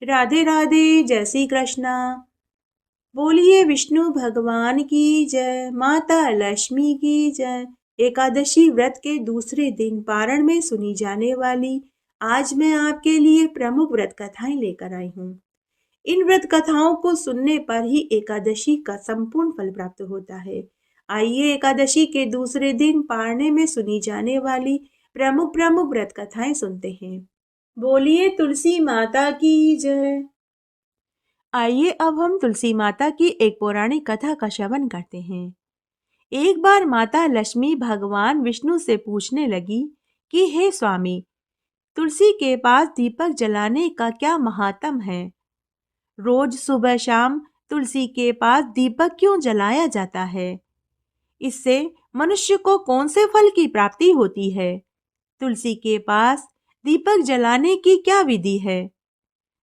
राधे राधे। जय श्री कृष्णा। बोलिए विष्णु भगवान की जय, माता लक्ष्मी की जय। एकादशी व्रत के दूसरे दिन पारण में सुनी जाने वाली आज मैं आपके लिए प्रमुख व्रत कथाएं लेकर आई हूँ। इन व्रत कथाओं को सुनने पर ही एकादशी का संपूर्ण फल प्राप्त होता है। आइए एकादशी के दूसरे दिन पारणे में सुनी जाने वाली प्रमुख प्रमुख व्रत कथाएं सुनते हैं। बोलिए तुलसी माता की जय। आइए अब हम तुलसी माता की एक पौराणिक कथा का श्रवण करते हैं। एक बार माता लक्ष्मी भगवान विष्णु से पूछने लगी कि हे स्वामी, तुलसी के पास दीपक जलाने का क्या महात्म है? रोज सुबह शाम तुलसी के पास दीपक क्यों जलाया जाता है? इससे मनुष्य को कौन से फल की प्राप्ति होती है? तुलसी के पास दीपक जलाने की क्या विधि है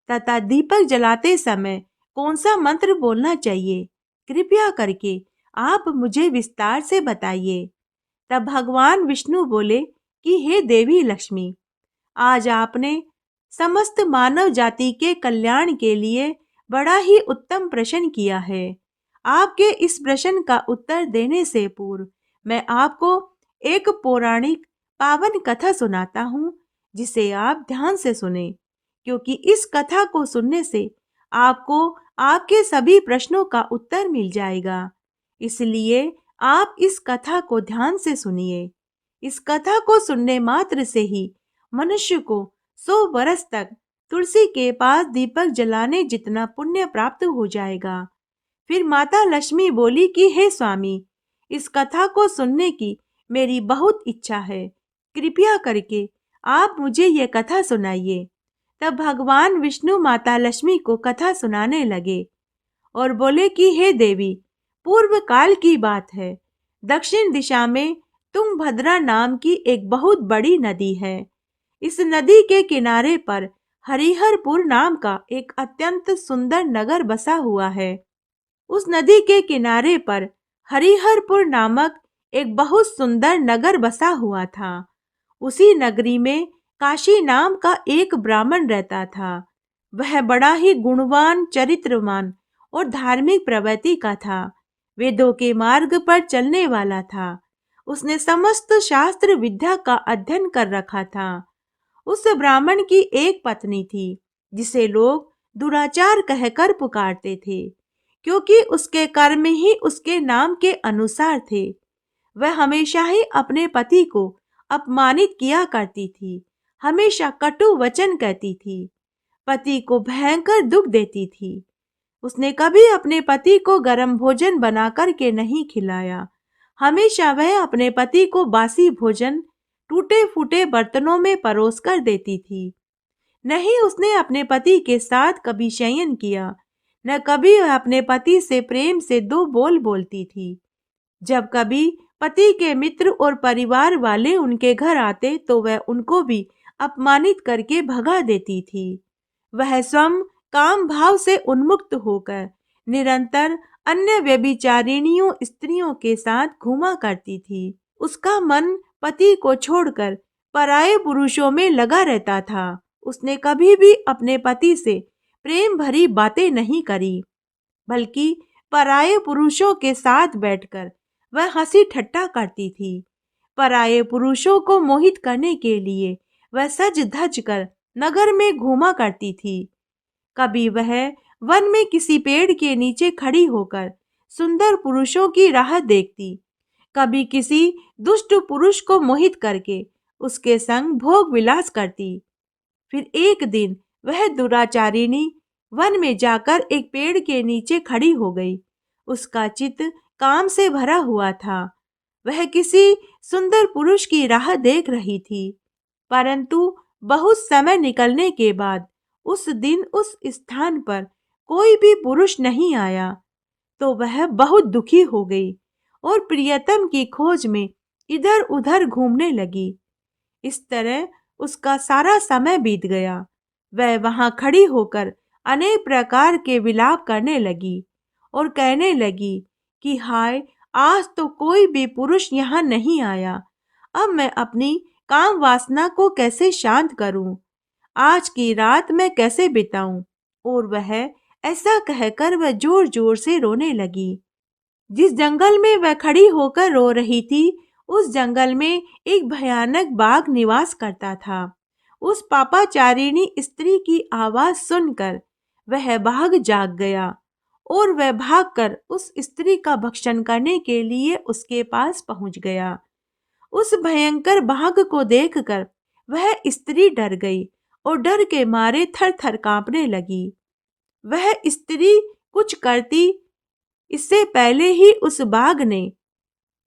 तथा दीपक जलाते समय कौन सा मंत्र बोलना चाहिए? कृपया करके आप मुझे विस्तार से बताइए। तब भगवान विष्णु बोले कि हे देवी लक्ष्मी, आज आपने समस्त मानव जाति के कल्याण के लिए बड़ा ही उत्तम प्रश्न किया है। आपके इस प्रश्न का उत्तर देने से पूर्व मैं आपको एक पौराणिक पावन कथा सुनाता हूँ, जिसे आप ध्यान से सुने, क्योंकि इस कथा को सुनने से आपको आपके सभी प्रश्नों का उत्तर मिल जाएगा। इसलिए आप इस कथा को ध्यान से सुनिए। इस कथा को सुनने मात्र से ही मनुष्य को 100 वर्ष तक तुलसी के पास दीपक जलाने जितना पुण्य प्राप्त हो जाएगा। फिर माता लक्ष्मी बोली कि हे स्वामी, इस कथा को सुनने की मेरी बहुत इच्छा है। कृपया करके आप मुझे ये कथा सुनाइए। तब भगवान विष्णु माता लक्ष्मी को कथा सुनाने लगे और बोले कि हे देवी, पूर्व काल की बात है। दक्षिण दिशा में तुंगभद्रा नाम की एक बहुत बड़ी नदी है। इस नदी के किनारे पर हरिहरपुर नाम का एक अत्यंत सुंदर नगर बसा हुआ है। उस नदी के किनारे पर हरिहरपुर नामक एक बहुत सुंदर नगर बसा हुआ था। उसी नगरी में काशी नाम का एक ब्राह्मण रहता था। वह बड़ा ही गुणवान, चरित्रवान और धार्मिक प्रवृत्ति का था। वेदों के मार्ग पर चलने वाला था। उसने समस्त शास्त्र विद्या का अध्ययन कर रखा था। उस ब्राह्मण की एक पत्नी थी, जिसे लोग दुराचार कहकर पुकारते थे, क्योंकि उसके कर्म ही उसके नाम के अनुसार थे। वह हमेशा ही अपने पति को अपमानित किया करती थी, हमेशा कटु वचन कहती थी, पति को भयंकर दुख देती थी। उसने कभी अपने पति को गर्म भोजन बनाकर के नहीं खिलाया। हमेशा वह अपने पति को बासी भोजन टूटे फूटे बर्तनों में परोस कर देती थी। नहीं उसने अपने पति के साथ कभी शयन किया, न कभी वह अपने पति से प्रेम से दो बोल बोलती थी। जब कभी पति के मित्र और परिवार वाले उनके घर आते तो वह उनको भी अपमानित करके भगा देती थी। वह स्वयं काम भाव से उन्मुक्त होकर निरंतर अन्य व्यभिचारिणियों स्त्रियों के साथ घूमा करती थी। उसका मन पति को छोड़कर पराये पुरुषों में लगा रहता था। उसने कभी भी अपने पति से प्रेम भरी बातें नहीं करी, बल्कि पराये पुरुषों के साथ बैठकर वह हंसी ठट्टा करती थी। पराये पुरुषों को मोहित करने के लिए वह सज धज कर नगर में घूमा करती थी। कभी वह वन में किसी पेड़ के नीचे खड़ी होकर सुंदर पुरुषों की राह देखती, कभी किसी दुष्ट पुरुष को मोहित करके उसके संग भोग विलास करती। फिर एक दिन वह दुराचारिणी वन में जाकर एक पेड़ के नीचे खड़ी हो गई। उसका चित्त काम से भरा हुआ था। वह किसी सुंदर पुरुष की राह देख रही थी, परंतु बहुत समय निकलने के बाद उस दिन उस स्थान पर कोई भी पुरुष नहीं आया। तो वह बहुत दुखी हो गई और प्रियतम की खोज में इधर उधर घूमने लगी। इस तरह उसका सारा समय बीत गया। वह वहां खड़ी होकर अनेक प्रकार के विलाप करने लगी और कहने लगी कि हाय, आज तो कोई भी पुरुष यहाँ नहीं आया। अब मैं अपनी काम वासना को कैसे शांत करूं? आज की रात मैं कैसे बिताऊं? और वह ऐसा कहकर वह जोर जोर से रोने लगी। जिस जंगल में वह खड़ी होकर रो रही थी, उस जंगल में एक भयानक बाघ निवास करता था। उस पापाचारिणी स्त्री की आवाज सुनकर वह बाघ जाग गया और वह भागकर उस स्त्री का भक्षण करने के लिए उसके पास पहुंच गया। उस भयंकर बाघ को देखकर वह स्त्री डर गई और डर के मारे थर थर कांपने लगी। वह स्त्री कुछ करती इससे पहले ही उस बाघ ने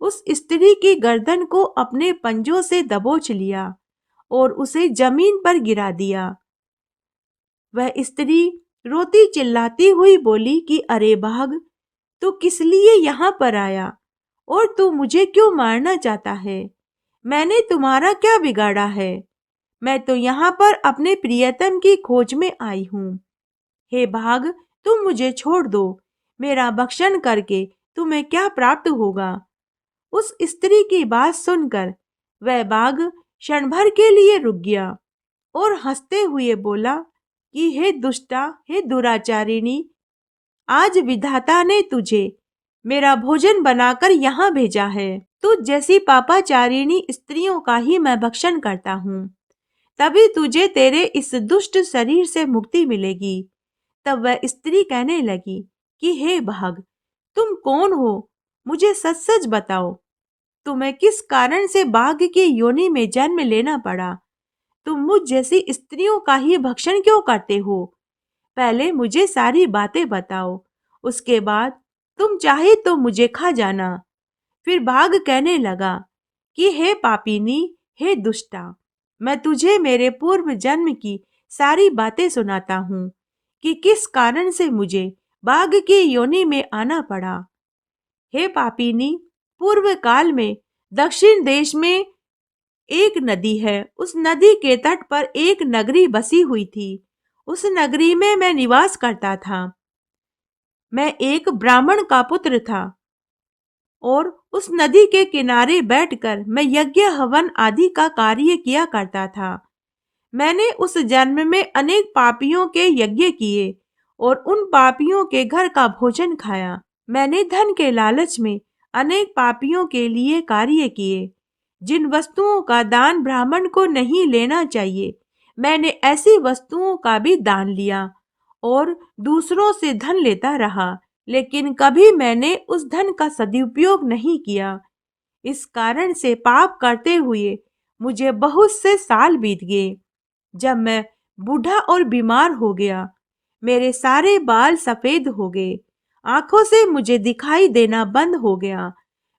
उस स्त्री की गर्दन को अपने पंजों से दबोच लिया और उसे जमीन पर गिरा दिया। वह स्त्री रोती चिल्लाती हुई बोली कि अरे बाघ, तू किस लिए यहाँ पर आया और तू मुझे क्यों मारना चाहता है? मैंने तुम्हारा क्या बिगाड़ा है? मैं तो यहाँ पर अपने प्रियतम की खोज में आई हूँ। हे बाघ, तुम मुझे छोड़ दो। मेरा भक्षण करके तुम्हें क्या प्राप्त होगा? उस स्त्री की बात सुनकर वह बाघ क्षण भर के लिए रुक गया और हंसते हुए बोला कि हे दुष्टा, हे दुराचारिणी, आज विधाता ने तुझे मेरा भोजन बनाकर यहाँ भेजा है। तुझ जैसी पापाचारिणी स्त्रियों का ही मैं भक्षण करता हूँ, तभी तुझे तेरे इस दुष्ट शरीर से मुक्ति मिलेगी। तब वह स्त्री कहने लगी कि हे बाघ, तुम कौन हो? मुझे सच सच बताओ, तुम्हें किस कारण से बाघ की योनि में जन्म लेना पड़ा? तुम मुझ जैसी स्त्रियों का ही भक्षण क्यों करते हो? पहले मुझे सारी बातें बताओ, उसके बाद तुम चाहे तो मुझे खा जाना। फिर बाघ कहने लगा कि हे पापिनी, हे दुष्टा, मैं तुझे मेरे पूर्व जन्म की सारी बातें सुनाता हूँ कि किस कारण से मुझे बाघ की योनि में आना पड़ा। हे पापिनी, पूर्व काल में दक्षिण देश में एक नदी है। उस नदी के तट पर एक नगरी बसी हुई थी। उस नगरी में मैं निवास करता था। मैं एक ब्राह्मण का पुत्र था और उस नदी के किनारे बैठकर मैं यज्ञ हवन आदि का कार्य किया करता था। मैंने उस जन्म में अनेक पापियों के यज्ञ किए और उन पापियों के घर का भोजन खाया। मैंने धन के लालच में अनेक पापियों के लिए कार्य किए। जिन वस्तुओं का दान ब्राह्मण को नहीं लेना चाहिए, मैंने ऐसी वस्तुओं का भी दान लिया और दूसरों से धन लेता रहा, लेकिन कभी मैंने उस धन का सदुपयोग नहीं किया। इस कारण से पाप करते हुए मुझे बहुत से साल बीत गए। जब मैं बूढ़ा और बीमार हो गया, मेरे सारे बाल सफेद हो गए, आंखों से मुझे दिखाई देना बंद हो गया,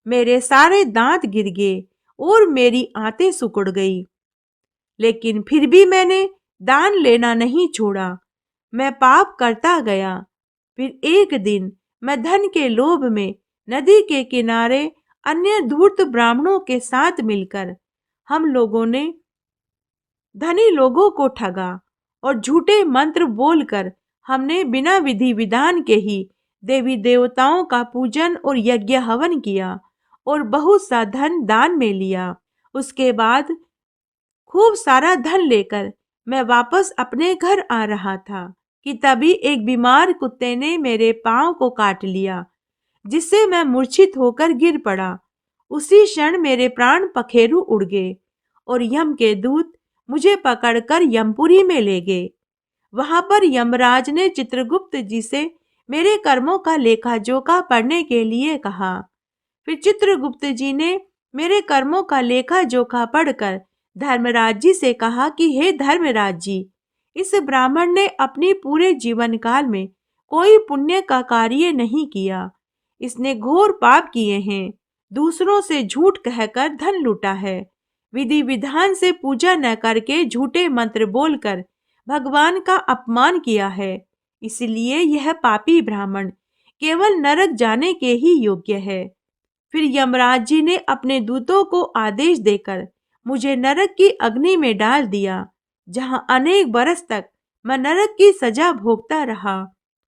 मेरे सारे दांत गिर गए और मेरी आंतें सिकुड़ गई। लेकिन फिर भी मैंने दान लेना नहीं छोड़ा। मैं पाप करता गया। फिर एक दिन मैं धन के लोभ में नदी के किनारे अन्य धूर्त ब्राह्मणों के साथ मिलकर हम लोगों ने धनी लोगों को ठगा और झूठे मंत्र बोलकर हमने बिना विधि विधान के ही देवी देवताओं का पूजन और यज्ञ हवन किया और बहुत सा धन दान में लिया। उसके बाद खूब सारा धन लेकर मैं वापस अपने घर आ रहा था कि तभी एक बीमार कुत्ते ने मेरे पांव को काट लिया, जिससे मैं मूर्छित होकर गिर पड़ा। उसी क्षण मेरे प्राण पखेरु उड़ गए और यम के दूत मुझे पकड़कर यमपुरी में ले गए। वहां पर यमराज ने चित्रगुप्त जी से मेरे कर्मों का लेखा जोखा पढ़ने के लिए कहा। फिर चित्रगुप्त जी ने मेरे कर्मों का लेखा जोखा पढ़कर धर्मराज जी से कहा कि हे धर्मराज जी, इस ब्राह्मण ने अपने पूरे जीवन काल में कोई पुण्य का कार्य नहीं किया। इसने घोर पाप किए हैं, दूसरों से झूठ कहकर धन लूटा है, विधि विधान से पूजा न करके झूठे मंत्र बोलकर भगवान का अपमान किया है। इसलिए यह पापी ब्राह्मण केवल नरक जाने के ही योग्य है। फिर यमराज जी ने अपने दूतों को आदेश देकर मुझे नरक की अग्नि में डाल दिया, जहां अनेक बरस तक मैं नरक की सजा भोगता रहा।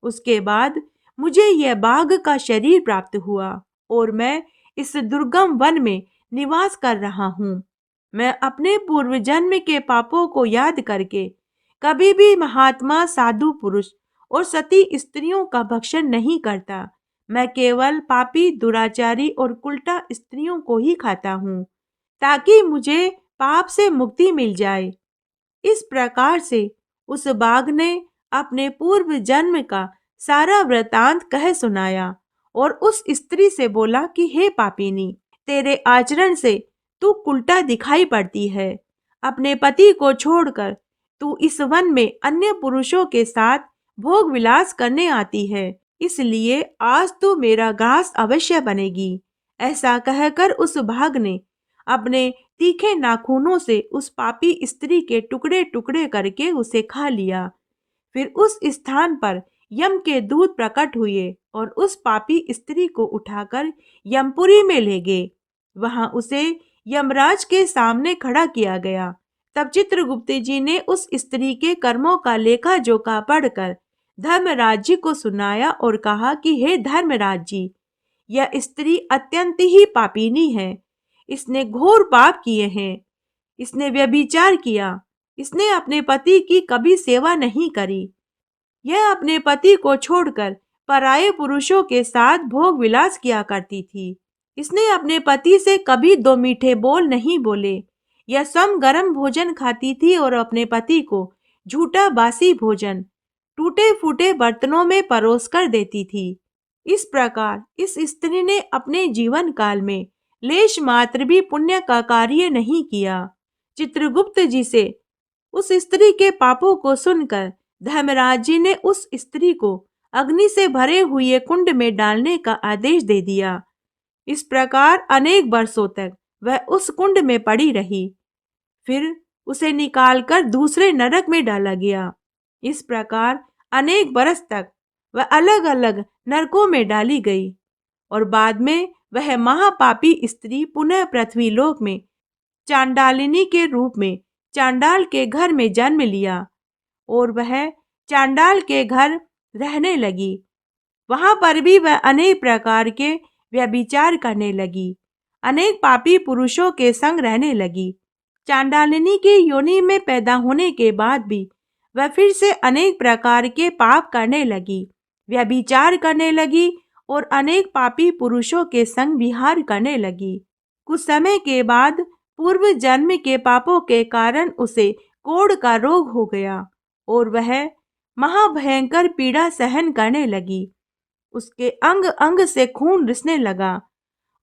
उसके बाद मुझे यह बाघ का शरीर प्राप्त हुआ और मैं इस दुर्गम वन में निवास कर रहा हूँ। मैं अपने पूर्व जन्म के पापों को याद करके कभी भी महात्मा, साधु पुरुष और सती स्त्रियों का भक्षण नहीं करता। मैं केवल पापी, दुराचारी और कुलटा स्त्रियों को ही खाता हूँ, ताकि मुझे पाप से मुक्ति मिल जाए। इस प्रकार से उस बाघ ने अपने पूर्व जन्म का सारा वृतांत कह सुनाया और उस स्त्री से बोला कि हे पापिनी, तेरे आचरण से तू उल्टा दिखाई पड़ती है। अपने पति को छोड़कर तू इस वन में अन्य पुरुषों के साथ भोग विलास करने आती है, इसलिए आज तू मेरा घास अवश्य बनेगी। ऐसा कहकर उस बाघ ने अपने तीखे नाखूनों से उस पापी स्त्री के टुकड़े टुकड़े करके उसे खा लिया। फिर उस स्थान पर यम के दूत प्रकट हुए और उस पापी स्त्री को उठाकर यमपुरी में ले गए। वहां उसे यमराज के सामने खड़ा किया गया। तब चित्रगुप्त जी ने उस स्त्री के कर्मों का लेखा जोखा पढ़कर धर्मराज जी को सुनाया और कहा कि हे धर्मराज जी, यह स्त्री अत्यंत ही पापिनी है। इसने घोर पाप किए हैं। इसने व्यभिचार किया। इसने अपने पति की कभी सेवा नहीं करी। यह अपने पति को छोड़कर पराये पुरुषों के साथ भोग विलास किया करती थी। इसने अपने पति से कभी दो मीठे बोल नहीं बोले। यह स्वयं गर्म भोजन खाती थी और अपने पति को झूठा बासी भोजन टूटे फूटे बर्तनों में परोस कर देती थी। इस प्रकार इस स्त्री ने अपने जीवन काल में लेश मात्र भी पुण्य का कार्य नहीं किया। चित्रगुप्त जी से उस स्त्री के पापों को सुनकर धर्मराज जी ने उस स्त्री को अग्नि से भरे हुए कुंड में डालने का आदेश दे दिया। इस प्रकार अनेक वर्षों तक वह उस कुंड में पड़ी रही। फिर उसे निकालकर दूसरे नरक में डाला गया। इस प्रकार अनेक बरस तक वह अलग अलग नरकों में डाली गई और बाद में वह महापापी स्त्री पुनः पृथ्वी लोक में चांडालिनी के रूप में चांडाल के घर में जन्म लिया और वह चांडाल के घर रहने लगी। वहां पर भी वह अनेक प्रकार के व्यभिचार करने लगी, अनेक पापी पुरुषों के संग रहने लगी। चांडालिनी के योनि में पैदा होने के बाद भी वह फिर से अनेक प्रकार के पाप करने लगी, व्यभिचार करने लगी और अनेक पापी पुरुषों के संग विहार करने लगी। कुछ समय के बाद पूर्व जन्म के पापों के कारण उसे कोढ़ का रोग हो गया और वह महाभयंकर पीड़ा सहन करने लगी। उसके अंग अंग से खून रिसने लगा।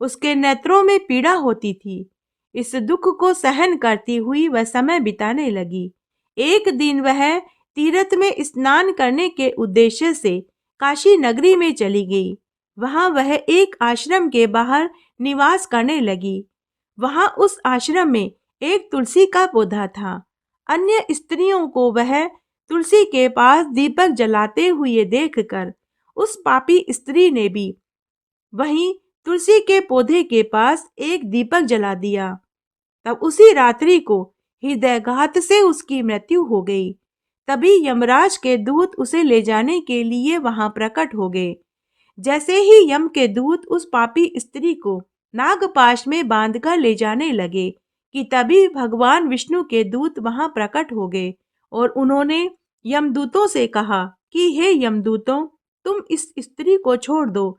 उसके नेत्रों में पीड़ा होती थी। इस दुख को सहन करती हुई वह समय बिताने लगी। एक दिन वह तीर्थ में स्नान करने के उद्देश्य से काशी नगरी में चली गई। वहां वह एक आश्रम के बाहर निवास करने लगी। वहां उस आश्रम में एक तुलसी का पौधा था। अन्य स्त्रियों को वह तुलसी के पास दीपक जलाते हुए देखकर उस पापी स्त्री ने भी वहीं तुलसी के पौधे के पास एक दीपक जला दिया। तब उसी रात्रि को हृदयघात से उसकी मृत्यु हो गई। तभी यमराज के दूत उसे ले जाने के लिए वहां प्रकट हो गए। जैसे ही यम के दूत उस पापी स्त्री को नागपाश में बांधकर ले जाने लगे कि तभी भगवान विष्णु के दूत वहां प्रकट हो गए और उन्होंने यमदूतों से कहा कि हे यमदूतों, तुम इस स्त्री को छोड़ दो।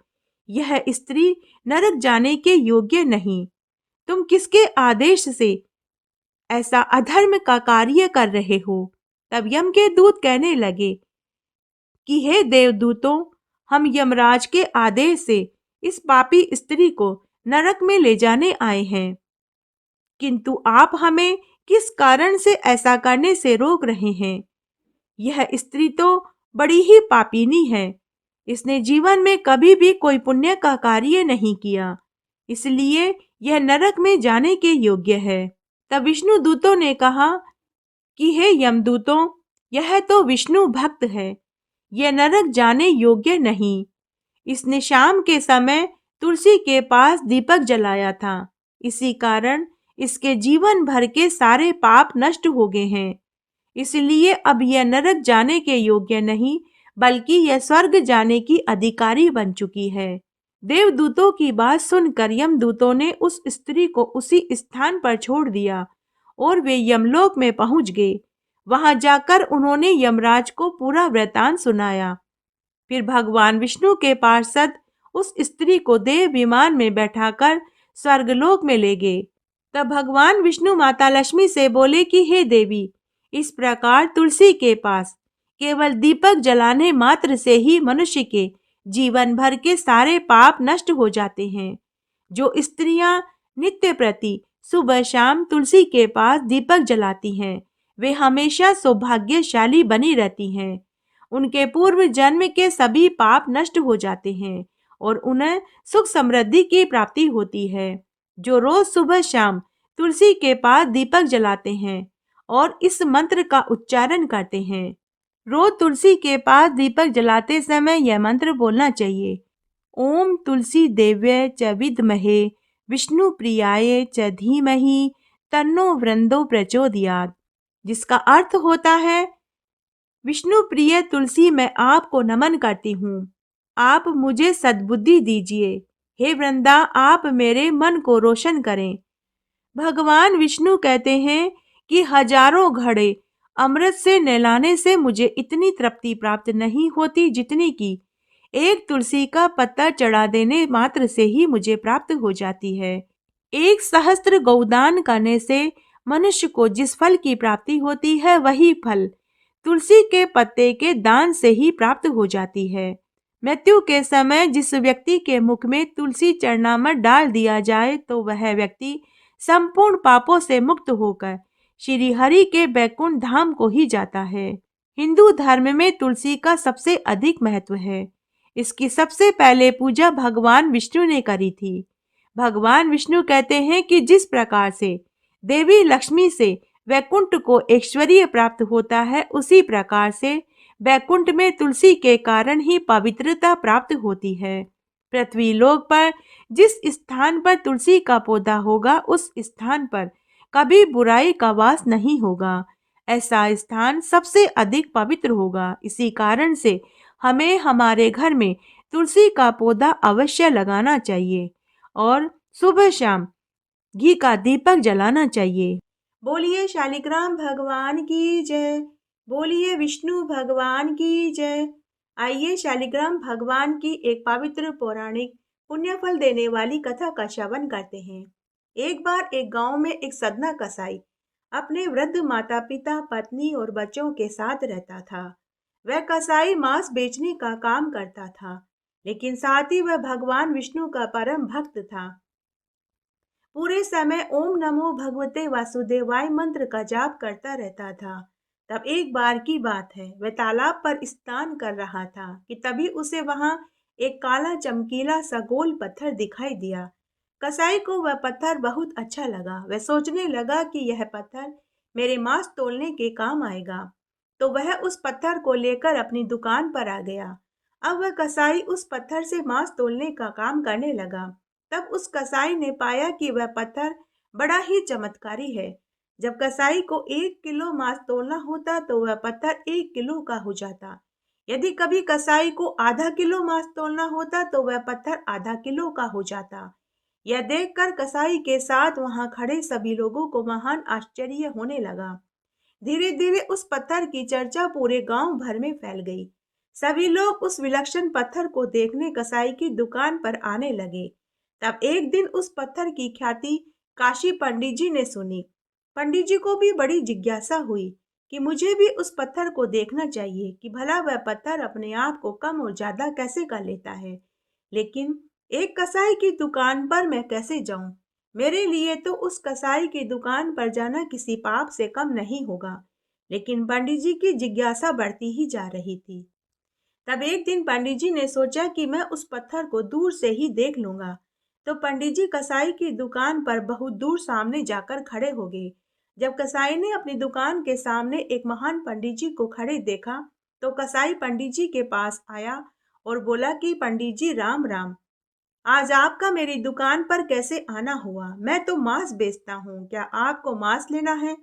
यह स्त्री नरक जाने के योग्य नहीं। तुम किसके आदेश से ऐसा अधर्म का कार्य कर रहे हो? तब यम के दूत कहने लगे कि हे देवदूतों, हम यमराज के आदेश से इस पापी स्त्री को नरक में ले जाने आए हैं, किंतु आप हमें किस कारण से ऐसा करने से रोक रहे हैं? यह स्त्री तो बड़ी ही पापीनी है। इसने जीवन में कभी भी कोई पुण्य का कार्य नहीं किया, इसलिए यह नरक में जाने के योग्य है। तब विष्णु दूतों ने कहा कि हे यमदूतों, यह तो विष्णु भक्त है, यह नरक जाने योग्य नहीं। इसने शाम के समय तुलसी के पास दीपक जलाया था, इसी कारण इसके जीवन भर के सारे पाप नष्ट हो गए हैं। इसलिए अब यह नरक जाने के योग्य नहीं, बल्कि यह स्वर्ग जाने की अधिकारी बन चुकी है। देवदूतों की बात सुनकर यमदूतों ने उस स्त्री को उसी स्थान पर छोड़ दिया और वे यमलोक में पहुंच गए। वहां जाकर उन्होंने यमराज को पूरा वृतांत सुनाया। फिर भगवान विष्णु के पार्षद उस स्त्री को देव विमान में बैठाकर स्वर्गलोक में ले गए। तब भगवान विष्णु माता लक्ष्मी से बोले कि हे देवी, इस प्रकार तुलसी के पास केवल दीपक जलाने मात्र से ही मनुष्य के जीवन भर के सारे पाप नष्ट हो जाते हैं। जो स्त्रियां नित्य प्रति सुबह शाम तुलसी के पास दीपक जलाती हैं, वे हमेशा सौभाग्यशाली बनी रहती हैं। उनके पूर्व जन्म के सभी पाप नष्ट हो जाते हैं और उन्हें सुख समृद्धि की प्राप्ति होती है। जो रोज सुबह शाम तुलसी के पास दीपक जलाते हैं और इस मंत्र का उच्चारण करते हैं। रोज तुलसी के पास दीपक जलाते समय यह मंत्र बोलना चाहिए। ओम तुलसी देव्य च विद्महे विष्णु प्रियाय च धीमहि तन्नो वृंदो प्रचोदयात्, जिसका अर्थ होता है, विष्णु प्रिय तुलसी, मैं आपको नमन करती हूँ। आप मुझे सद्बुद्धि दीजिए। हे वृंदा, आप मेरे मन को रोशन करें। भगवान विष्णु कहते हैं कि हजारों घड़े अमृत से नहलाने से मुझे इतनी तृप्ति प्राप्त नहीं होती जितनी कि एक तुलसी का पत्ता चढ़ा देने मात्र से ही मुझे प्राप्त हो जाती है। एक सहस्त्र गौदान करने से मनुष्य को जिस फल की प्राप्ति होती है, वही फल तुलसी के पत्ते के दान से ही प्राप्त हो जाती है। मृत्यु के समय जिस व्यक्ति के मुख में तुलसी चरणामृत डाल दिया जाए तो वह व्यक्ति संपूर्ण पापों से मुक्त होकर श्री हरि के बैकुंठ धाम को ही जाता है। हिंदू धर्म में तुलसी का सबसे अधिक महत्व है। इसकी सबसे पहले पूजा भगवान विष्णु ने करी थी। भगवान विष्णु कहते हैं कि जिस प्रकार से देवी लक्ष्मी से वैकुंठ को ऐश्वर्य प्राप्त होता है, उसी प्रकार से वैकुंठ में तुलसी के कारण ही पवित्रता प्राप्त होती है। पृथ्वी लोक पर जिस स्थान पर तुलसी का पौधा होगा, उस स्थान पर कभी बुराई का वास नहीं होगा। ऐसा स्थान सबसे अधिक पवित्र होगा। इसी कारण से हमें हमारे घर में तुलसी का पौधा अवश्य लगाना चाहिए और सुबह शाम घी का दीपक जलाना चाहिए। बोलिए शालिग्राम भगवान की जय। बोलिए विष्णु भगवान की जय। आइए शालिग्राम भगवान की एक पवित्र पौराणिक पुण्य फल देने वाली कथा का श्रवण करते हैं। एक बार एक गांव में एक सदना कसाई अपने वृद्ध माता पिता, पत्नी और बच्चों के साथ रहता था। वह कसाई मांस बेचने का काम करता था, लेकिन साथ ही वह भगवान विष्णु का परम भक्त था। पूरे समय ओम नमो भगवते वासुदेवाय मंत्र का जाप करता रहता था। तब एक बार की बात है, वह तालाब पर स्नान कर रहा था कि तभी उसे वहां एक काला चमकीला सा गोल पत्थर दिखाई दिया। कसाई को वह पत्थर बहुत अच्छा लगा। वह सोचने लगा कि यह पत्थर मेरे मांस तोलने के काम आएगा। तो वह उस पत्थर को लेकर अपनी दुकान पर आ गया। अब वह कसाई उस पत्थर से मांस तोलने का काम करने लगा। तब उस कसाई ने पाया कि वह पत्थर बड़ा ही चमत्कारी है। जब कसाई को 1 किलो मांस तोलना होता तो वह पत्थर 1 किलो का हो जाता। यदि कभी कसाई को आधा किलो मांस तोलना होता तो वह पत्थर आधा किलो का हो जाता। यह देखकर कसाई के साथ वहां खड़े सभी लोगों को महान आश्चर्य होने लगा। धीरे धीरे उस पत्थर की चर्चा पूरे गांव भर में फैल गई। सभी लोग उस विलक्षण पत्थर को देखने कसाई की दुकान पर आने लगे। तब एक दिन उस पत्थर की ख्याति काशी पंडित जी ने सुनी। पंडित जी को भी बड़ी जिज्ञासा हुई कि मुझे भी उस पत्थर को देखना चाहिए कि भला वह पत्थर अपने आप को कम और ज्यादा कैसे कर लेता है। लेकिन एक कसाई की दुकान पर मैं कैसे जाऊं? मेरे लिए तो उस कसाई की दुकान पर जाना किसी पाप से कम नहीं होगा। लेकिन पंडित जी की जिज्ञासा बढ़ती ही जा रही थी। तब एक दिन पंडित जी ने सोचा कि मैं उस पत्थर को दूर से ही देख लूंगा। तो पंडित जी कसाई की दुकान पर बहुत दूर सामने जाकर खड़े हो गए। जब कसाई ने अपनी दुकान के सामने एक महान पंडित जी को खड़े देखा, तो कसाई पंडित जी के पास आया और बोला कि पंडित जी राम राम, आज आपका मेरी दुकान पर कैसे आना हुआ? मैं तो मांस बेचता हूँ, क्या आपको मांस लेना है?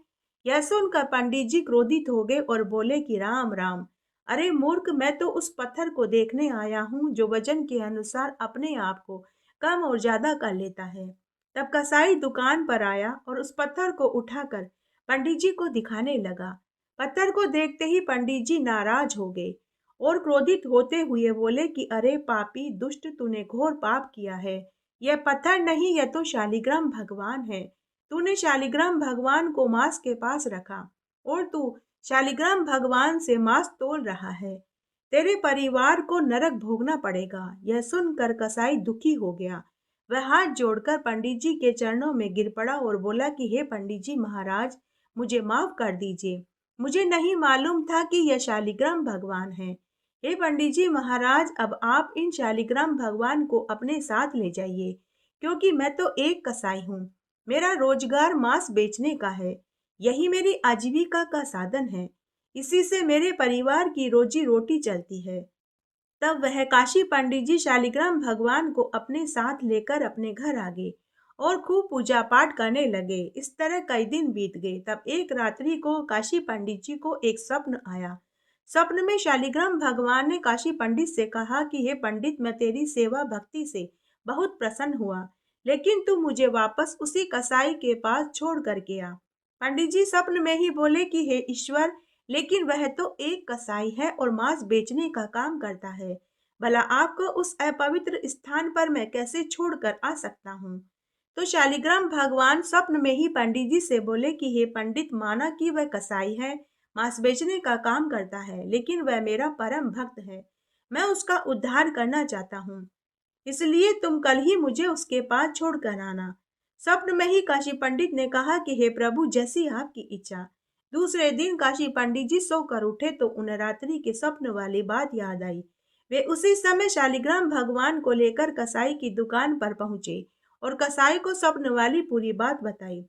यह सुनकर पंडित जी क्रोधित हो गए और बोले कि राम राम, अरे मूर्ख, मैं तो उस पत्थर को देखने आया हूँ जो वजन के अनुसार अपने आप को कम और ज्यादा कर लेता है। तब कसाई दुकान पर आया और उस पत्थर को उठाकर पंडित जी को दिखाने लगा। पत्थर को देखते ही पंडित जी नाराज हो गए और क्रोधित होते हुए बोले कि अरे पापी दुष्ट, तूने घोर पाप किया है। यह पत्थर नहीं, यह तो शालिग्राम भगवान है। तूने शालिग्राम भगवान को मांस के पास रखा और तू शालिग्राम भगवान से मांस तोल रहा है। तेरे परिवार को नरक भोगना पड़ेगा। यह सुनकर कसाई दुखी हो गया। वह हाथ जोड़कर पंडित जी के चरणों में गिर पड़ा और बोला कि हे पंडित जी महाराज, मुझे माफ कर दीजिए। मुझे नहीं मालूम था कि यह शालिग्राम भगवान है। हे पंडित जी महाराज, अब आप इन शालिग्राम भगवान को अपने साथ ले जाइए, क्योंकि मैं तो एक कसाई हूँ। मेरा रोजगार मांस बेचने का है। यही मेरी आजीविका का साधन है। इसी से मेरे परिवार की रोजी रोटी चलती है। तब वह काशी पंडित जी शालिग्राम भगवान को अपने साथ लेकर अपने घर आ गए और खूब पूजा पाठ करने लगे। इस तरह कई दिन बीत गए। तब एक रात्रि को काशी पंडित जी को एक स्वप्न आया। स्वप्न में शालिग्राम भगवान ने काशी पंडित से कहा कि हे पंडित, मैं तेरी सेवा भक्ति से बहुत प्रसन्न हुआ, लेकिन तू मुझे वापस उसी कसाई के पास छोड़ करके आ। पंडित जी स्वप्न में ही बोले कि हे ईश्वर, लेकिन वह तो एक कसाई है और मांस बेचने का काम करता है। भला आपको उस अपवित्र स्थान पर मैं कैसे छोड़कर आ सकता हूँ। तो शालिग्राम भगवान स्वप्न में ही पंडित जी से बोले कि हे पंडित, माना कि वह कसाई है, मांस बेचने का काम करता है, लेकिन वह मेरा परम भक्त है। मैं उसका उद्धार करना चाहता हूँ, इसलिए तुम कल ही मुझे उसके पास छोड़ कर आना। स्वप्न में ही काशी पंडित ने कहा कि हे प्रभु, जैसी आपकी इच्छा। दूसरे दिन काशी पंडित जी सोकर उठे तो उन्हें रात्रि के स्वप्न वाली बात याद आई। वे उसी समय शालिग्राम भगवान को लेकर कसाई की दुकान पर पहुंचे और कसाई को स्वप्न वाली पूरी बात बताई।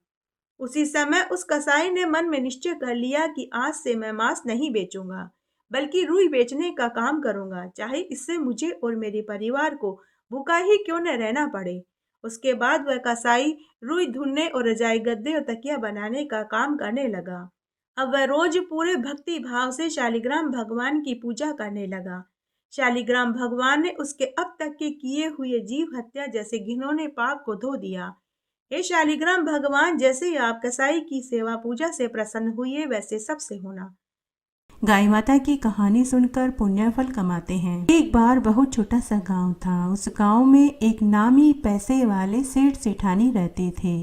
उसी समय उस कसाई ने मन में निश्चय कर लिया कि आज से मैं मांस नहीं बेचूंगा, बल्कि रुई बेचने का काम करूंगा, चाहे इससे मुझे और मेरे परिवार को भूखा ही क्यों न रहना पड़े। उसके बाद वह कसाई रुई धुनने और रजाई गद्दे और तकिया बनाने का काम करने लगा। अब वह रोज पूरे भक्ति भाव से शालिग्राम भगवान की पूजा करने लगा। शालिग्राम भगवान ने उसके अब तक के किए हुए जीव हत्या जैसे घिनौने पाप को धो दिया। हे शालिग्राम भगवान, जैसे आप कसाई की सेवा पूजा से प्रसन्न हुए, वैसे सबसे होना। गाय माता की कहानी सुनकर पुण्य फल कमाते हैं। एक बार बहुत छोटा सा गांव था। उस गांव में एक नामी पैसे वाले सेठ सेठानी रहते थे।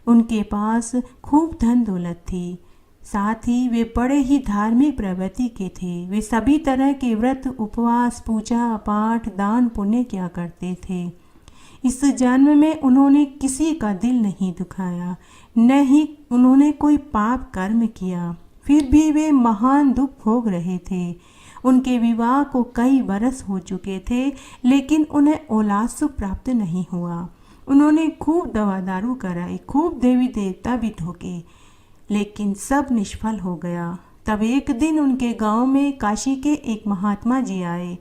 उनके पास खूब धन दौलत थी। साथ ही वे बड़े ही धार्मिक प्रवृत्ति के थे। वे सभी तरह के व्रत, उपवास, पूजा पाठ, दान पुण्य किया करते थे। इस जन्म में उन्होंने किसी का दिल नहीं दुखाया, न ही उन्होंने कोई पाप कर्म किया। फिर भी वे महान दुख भोग रहे थे। उनके विवाह को कई बरस हो चुके थे, लेकिन उन्हें औलाद सुख प्राप्त नहीं हुआ। उन्होंने खूब दवा दारू कराई, खूब देवी देवता भी ठोके, लेकिन सब निष्फल हो गया। तब एक दिन उनके गांव में काशी के एक महात्मा जी आए।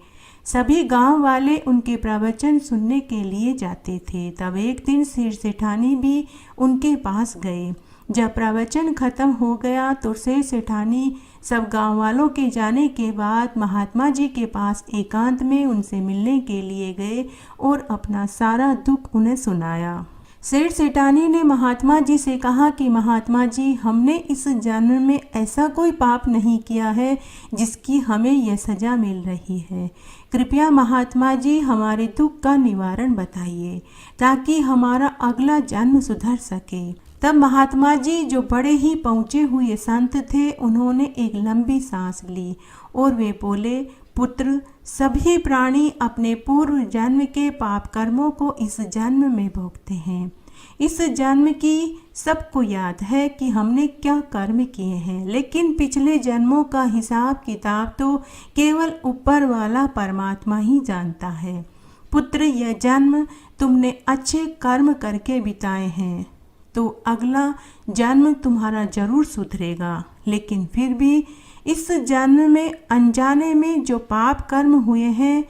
सभी गांव वाले उनके प्रवचन सुनने के लिए जाते थे। तब एक दिन सेठ सेठानी भी उनके पास गए। जब प्रवचन खत्म हो गया तो सेठ सेठानी सब गांव वालों के जाने के बाद महात्मा जी के पास एकांत में उनसे मिलने के लिए गए और अपना सारा दुख उन्हें सुनाया। सेठ सेठानी ने महात्मा जी से कहा कि महात्मा जी, हमने इस जन्म में ऐसा कोई पाप नहीं किया है जिसकी हमें यह सजा मिल रही है। कृपया महात्मा जी हमारे दुख का निवारण बताइए, ताकि हमारा अगला जन्म सुधर सके। तब महात्मा जी, जो बड़े ही पहुँचे हुए संत थे, उन्होंने एक लंबी सांस ली और वे बोले, पुत्र, सभी प्राणी अपने पूर्व जन्म के पाप कर्मों को इस जन्म में भोगते हैं। इस जन्म की सबको याद है कि हमने क्या कर्म किए हैं, लेकिन पिछले जन्मों का हिसाब किताब तो केवल ऊपर वाला परमात्मा ही जानता है। पुत्र, यह जन्म तुमने अच्छे कर्म करके बिताए हैं तो अगला जन्म तुम्हारा जरूर सुधरेगा, लेकिन फिर भी इस जन्म में अनजाने में जो पाप कर्म हुए हैं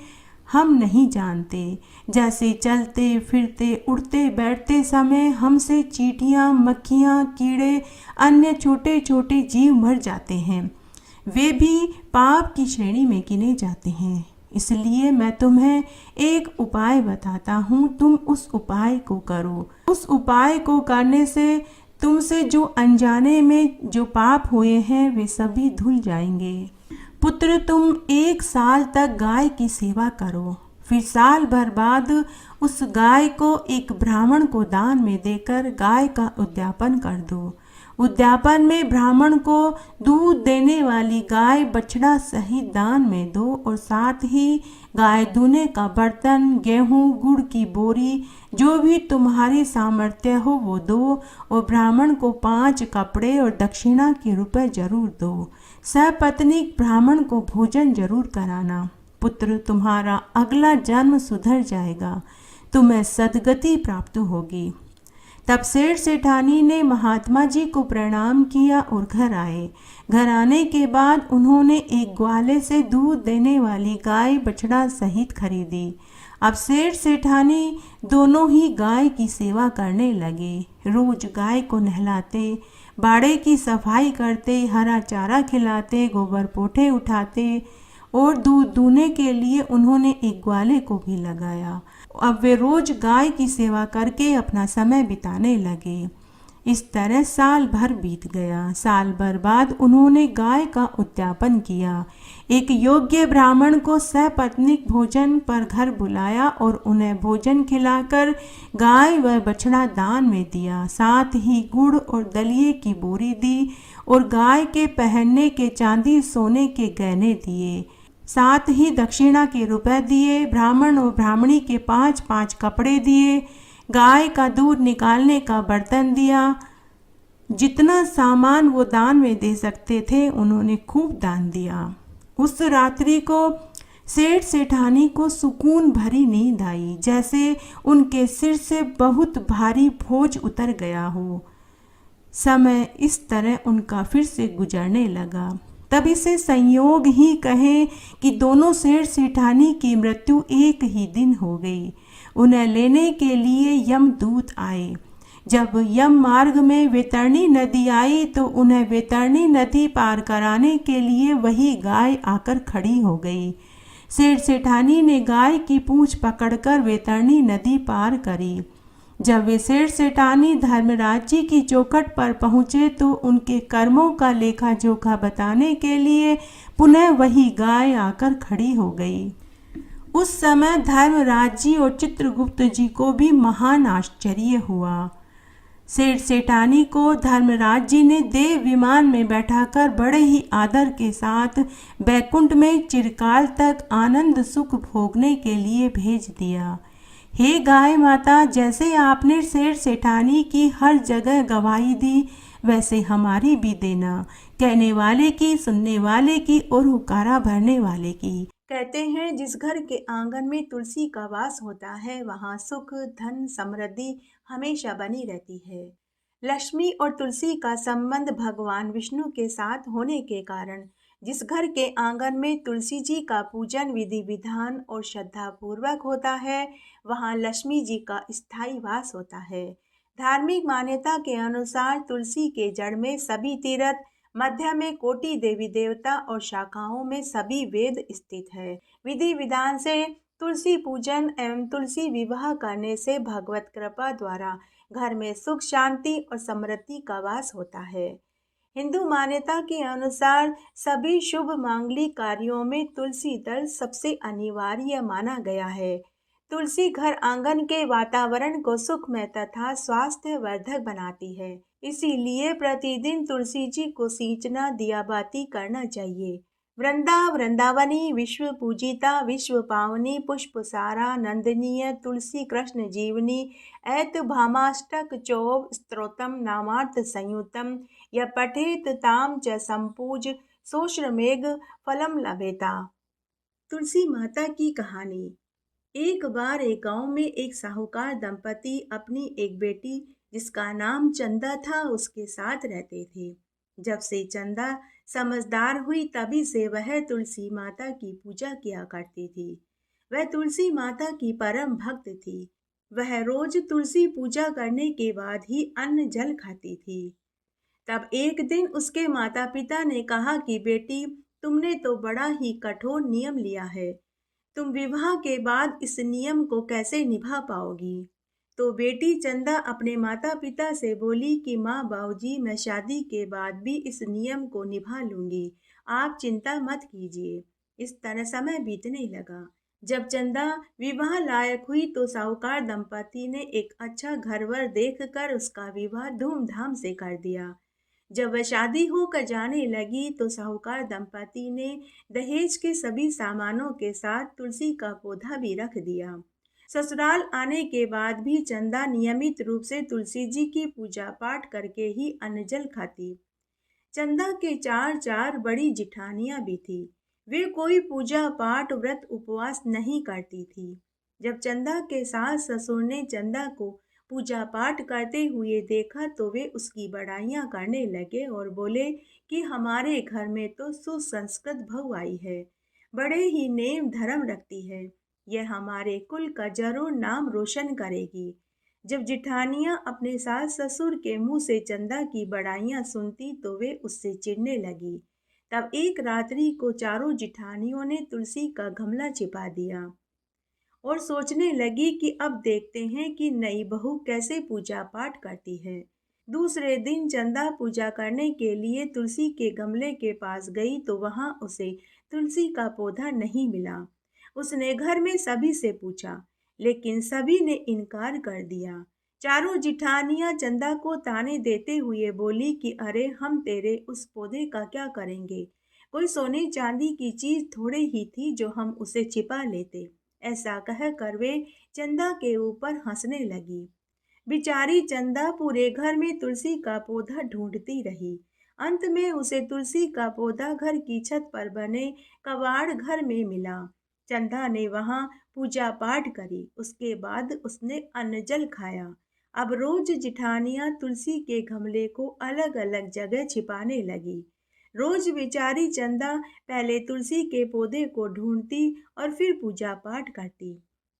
हम नहीं जानते। जैसे चलते फिरते उठते बैठते समय हमसे चींटियाँ, मक्खियाँ, कीड़े, अन्य छोटे छोटे जीव मर जाते हैं, वे भी पाप की श्रेणी में गिने जाते हैं। इसलिए मैं तुम्हें एक उपाय बताता हूँ, तुम उस उपाय को करो। उस उपाय को करने से तुमसे जो अनजाने में जो पाप हुए हैं वे सभी धुल जाएंगे। पुत्र, तुम 1 साल तक गाय की सेवा करो, फिर साल भर बाद उस गाय को एक ब्राह्मण को दान में देकर गाय का उद्यापन कर दो। उद्यापन में ब्राह्मण को दूध देने वाली गाय बछड़ा सहित दान में दो और साथ ही गाय दूने का बर्तन, गेहूं, गुड़ की बोरी, जो भी तुम्हारी सामर्थ्य हो वो दो और ब्राह्मण को 5 कपड़े और दक्षिणा के रुपए जरूर दो। सपत्नीक ब्राह्मण को भोजन जरूर कराना। पुत्र, तुम्हारा अगला जन्म सुधर जाएगा, तुम्हें सद्गति प्राप्त होगी। तब सेठ सेठानी ने महात्मा जी को प्रणाम किया और घर आए। घर आने के बाद उन्होंने एक ग्वाले से दूध देने वाली गाय बछड़ा सहित खरीदी। अब सेठ सेठानी दोनों ही गाय की सेवा करने लगे। रोज गाय को नहलाते, बाड़े की सफाई करते, हरा चारा खिलाते, गोबर पोठे उठाते और दूध दूने के लिए उन्होंने एक ग्वाले को भी लगाया। अब वे रोज गाय की सेवा करके अपना समय बिताने लगे। इस तरह साल भर बीत गया। साल भर बाद उन्होंने गाय का उद्यापन किया। एक योग्य ब्राह्मण को सपत्नीक भोजन पर घर बुलाया और उन्हें भोजन खिलाकर गाय व बछड़ा दान में दिया। साथ ही गुड़ और दलिए की बोरी दी और गाय के पहनने के चांदी सोने के गहने दिए। साथ ही दक्षिणा के रुपए दिए। ब्राह्मण और ब्राह्मणी के 5-5 कपड़े दिए। गाय का दूध निकालने का बर्तन दिया। जितना सामान वो दान में दे सकते थे उन्होंने खूब दान दिया। उस रात्रि को सेठ सेठानी को सुकून भरी नींद आई, जैसे उनके सिर से बहुत भारी बोझ उतर गया हो। समय इस तरह उनका फिर से गुजरने लगा। तब इसे संयोग ही कहें कि दोनों सेठ सेठानी की मृत्यु एक ही दिन हो गई। उन्हें लेने के लिए यमदूत आए। जब यम मार्ग में वैतरणी नदी आई तो उन्हें वैतरणी नदी पार कराने के लिए वही गाय आकर खड़ी हो गई। सेठ सेठानी ने गाय की पूंछ पकड़कर वैतरणी नदी पार करी। जब वे सेठ सेठानी धर्मराज जी की चौखट पर पहुँचे तो उनके कर्मों का लेखा जोखा बताने के लिए पुनः वही गाय आकर खड़ी हो गई। उस समय धर्मराज जी और चित्रगुप्त जी को भी महान आश्चर्य हुआ। सेठ सेठानी को धर्मराज जी ने देव विमान में बैठाकर बड़े ही आदर के साथ बैकुंठ में चिरकाल तक आनंद सुख भोगने के लिए भेज दिया। हे गाय माता, जैसे आपने सेठ सेठानी की हर जगह गवाही दी वैसे हमारी भी देना, कहने वाले की, सुनने वाले की और हुकारा भरने वाले की। कहते हैं जिस घर के आंगन में तुलसी का वास होता है वहाँ सुख, धन, समृद्धि हमेशा बनी रहती है। लक्ष्मी और तुलसी का संबंध भगवान विष्णु के साथ होने के कारण जिस घर के आंगन में तुलसी जी का पूजन विधि विधान और श्रद्धा पूर्वक होता है वहाँ लक्ष्मी जी का स्थायी वास होता है। धार्मिक मान्यता के अनुसार तुलसी के जड़ में सभी तीर्थ, मध्य में कोटि देवी देवता और शाखाओं में सभी वेद स्थित है। विधि विधान से तुलसी पूजन एवं तुलसी विवाह करने से भगवत कृपा द्वारा घर में सुख, शांति और समृद्धि का वास होता है। हिंदू मान्यता के अनुसार सभी शुभ मांगलिक कार्यों में तुलसी दल सबसे अनिवार्य माना गया है। तुलसी घर आंगन के वातावरण को सुखमय तथा स्वास्थ्य वर्धक बनाती है, इसीलिए प्रतिदिन तुलसी जी को सींचना, दिया बाती करना चाहिए। वृंदावनी विश्व पूजिता विश्व पावनी पुष्पसारा नंदनीय तुलसी कृष्ण जीवनी ऐत भामाष्टक चौव स्तोत्रम नामार्थ संयुतम य पठेत ताम च संपूज सोश्रमेघ फलम लभेता। तुलसी माता की कहानी। एक बार एक गांव में एक साहूकार दंपति अपनी एक बेटी जिसका नाम चंदा था उसके साथ रहते थे। जब से चंदा समझदार हुई तभी से वह तुलसी माता की पूजा किया करती थी। वह तुलसी माता की परम भक्त थी। वह रोज तुलसी पूजा करने के बाद ही अन्न जल खाती थी। तब एक दिन उसके माता पिता ने कहा कि बेटी, तुमने तो बड़ा ही कठोर नियम लिया है, तुम विवाह के बाद इस नियम को कैसे निभा पाओगी? तो बेटी चंदा अपने माता पिता से बोली कि माँ बाबूजी, मैं शादी के बाद भी इस नियम को निभा लूंगी, आप चिंता मत कीजिए। इस तरह समय बीतने लगा। जब चंदा विवाह लायक हुई तो साहूकार दंपति ने एक अच्छा घरवर देखकर उसका विवाह धूमधाम से कर दिया। जब वह शादी होकर जाने लगी तो साहूकार दंपति ने दहेज के सभी सामानों के साथ तुलसी का पौधा भी रख दिया। ससुराल आने के बाद भी चंदा नियमित रूप से तुलसी जी की पूजा पाठ करके ही अन्न जल खाती। चंदा के चार चार बड़ी जिठानियां भी थी। वे कोई पूजा पाठ व्रत उपवास नहीं करती थी। जब चंदा के सास ससुर ने चंदा को पूजा पाठ करते हुए देखा तो वे उसकी बड़ाइयां करने लगे और बोले कि हमारे घर में तो सुसंस्कृत बहू आई है, बड़े ही नेम धर्म रखती है, यह हमारे कुल का जरूर नाम रोशन करेगी। जब जिठानियां अपने सास ससुर के मुंह से चंदा की बड़ाइयां सुनती तो वे उससे चिढ़ने लगी। तब एक रात्रि को चारों जिठानियों ने तुलसी का गमला छिपा दिया और सोचने लगी कि अब देखते हैं कि नई बहू कैसे पूजा पाठ करती है। दूसरे दिन चंदा पूजा करने के लिए तुलसी के गमले के पास गई तो वहां उसे तुलसी का पौधा नहीं मिला। उसने घर में सभी से पूछा, लेकिन सभी ने इनकार कर दिया। चारों जिठानियां चंदा को ताने देते हुए बोली कि अरे, हम तेरे उस पौधे का क्या करेंगे, कोई सोने चांदी की चीज थोड़े ही थी जो हम उसे छिपा लेते। ऐसा कहकर वे चंदा के ऊपर हंसने लगी। बेचारी चंदा पूरे घर में तुलसी का पौधा ढूंढती रही। अंत में उसे तुलसी का पौधा घर की छत पर बने कबाड़ घर में मिला। चंदा ने वहां पूजा पाठ करी। उसके बाद उसने अन्न जल खाया। अब रोज जिठानियां तुलसी के गमले को अलग अलग जगह छिपाने लगी। रोज बेचारी चंदा पहले तुलसी के पौधे को ढूंढती और फिर पूजा पाठ करती।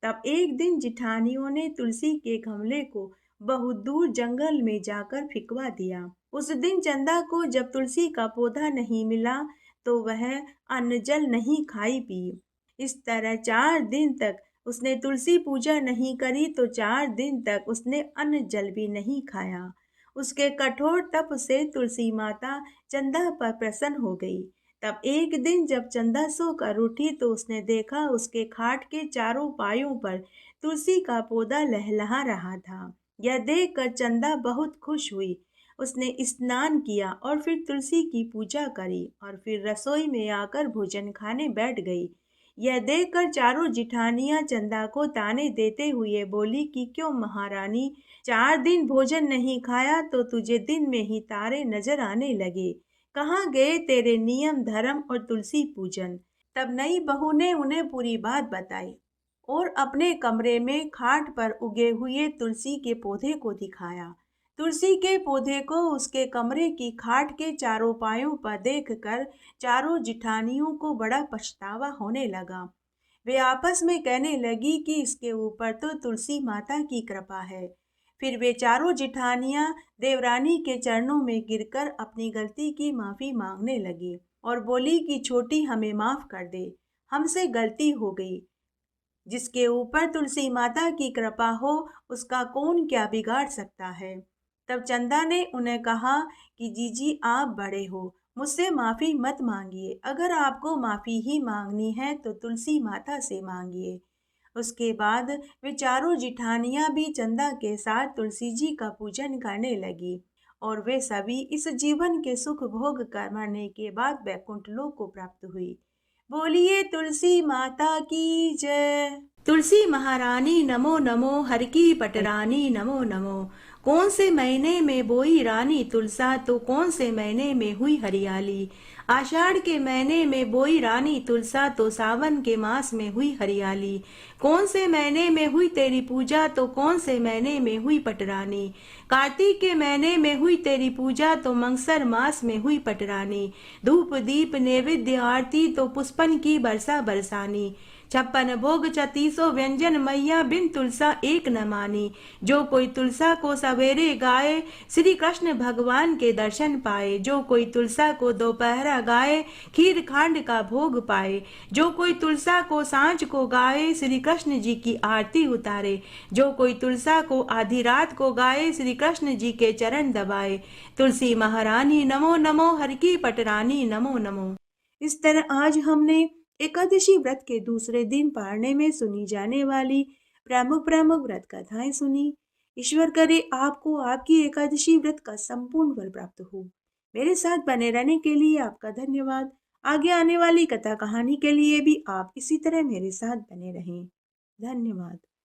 तब एक दिन जिठानियों ने तुलसी के गमले को बहुत दूर जंगल में जाकर फिकवा दिया। उस दिन चंदा को जब तुलसी का पौधा नहीं मिला तो वह अन्न जल नहीं खाई पी। इस तरह 4 दिन तक उसने तुलसी पूजा नहीं करी तो 4 दिन तक उसने अन्न जल भी नहीं खाया। उसके कठोर तप से तुलसी माता चंदा पर प्रसन्न हो गई। तब एक दिन जब चंदा सोकर उठी तो उसने देखा उसके खाट के चारों पायों पर तुलसी का पौधा लहलहा रहा था। यह देखकर चंदा बहुत खुश हुई। उसने स्नान किया और फिर तुलसी की पूजा करी और फिर रसोई में आकर भोजन खाने बैठ गई। यह देखकर चारों जिठानियां चंदा को ताने देते हुए बोली कि क्यों महारानी, 4 दिन भोजन नहीं खाया तो तुझे दिन में ही तारे नजर आने लगे, कहाँ गए तेरे नियम धर्म और तुलसी पूजन। तब नई बहू ने उन्हें पूरी बात बताई और अपने कमरे में खाट पर उगे हुए तुलसी के पौधे को दिखाया। तुलसी के पौधे को उसके कमरे की खाट के चारों पायों पर देखकर चारों जिठानियों को बड़ा पछतावा होने लगा। वे आपस में कहने लगी कि इसके ऊपर तो तुलसी माता की कृपा है। फिर वे चारों जिठानियां देवरानी के चरणों में गिरकर अपनी गलती की माफी मांगने लगी और बोली कि छोटी, हमें माफ कर दे, हमसे गलती हो गई। जिसके ऊपर तुलसी माता की कृपा हो उसका कौन क्या बिगाड़ सकता है। तब चंदा ने उन्हें कहा कि जीजी, आप बड़े हो, मुझसे माफी मत मांगिए। अगर आपको माफी ही मांगनी है तो तुलसी माता से मांगिए। उसके बाद वे चारों जिठानियां भी चंदा के साथ तुलसी जी का पूजन करने लगी और वे सभी इस जीवन के सुख भोग कर मरने के बाद वैकुंठ लोक को प्राप्त हुई। बोलिए तुलसी माता की जय। तुलसी महारानी नमो नमो, हर की पटरानी नमो नमो। कौन से महीने में बोई रानी तुलसा तो कौन से महीने में हुई हरियाली। आषाढ़ के महीने में बोई रानी तुलसा तो सावन के मास में हुई हरियाली। कौन से महीने में हुई तेरी पूजा तो कौन से महीने में हुई पटरानी। कार्तिक के महीने में हुई तेरी पूजा तो मंगसर मास में हुई पटरानी। धूप दीप नैवेद्य आरती तो पुष्पन की बरसा बरसानी। 56 भोग 3600 व्यंजन मैया बिन तुलसा एक न मानी। जो कोई तुलसा को सवेरे गाए श्री कृष्ण भगवान के दर्शन पाए। जो कोई तुलसा को दोपहरा गाए, खीर खांड का भोग पाए। जो कोई तुलसा को सांझ को गाए, श्री कृष्ण जी की आरती उतारे। जो कोई तुलसा को आधी रात को गाए, श्री कृष्ण जी के चरण दबाए। तुलसी महारानी नमो नमो, हर की पटरानी नमो नमो। इस तरह आज हमने एकादशी व्रत के दूसरे दिन पारने में सुनी जाने वाली प्रमुख प्रमुख व्रत कथाएं सुनी। ईश्वर करे आपको आपकी एकादशी व्रत का संपूर्ण फल प्राप्त हो। मेरे साथ बने रहने के लिए आपका धन्यवाद। आगे आने वाली कथा कहानी के लिए भी आप इसी तरह मेरे साथ बने रहें। धन्यवाद।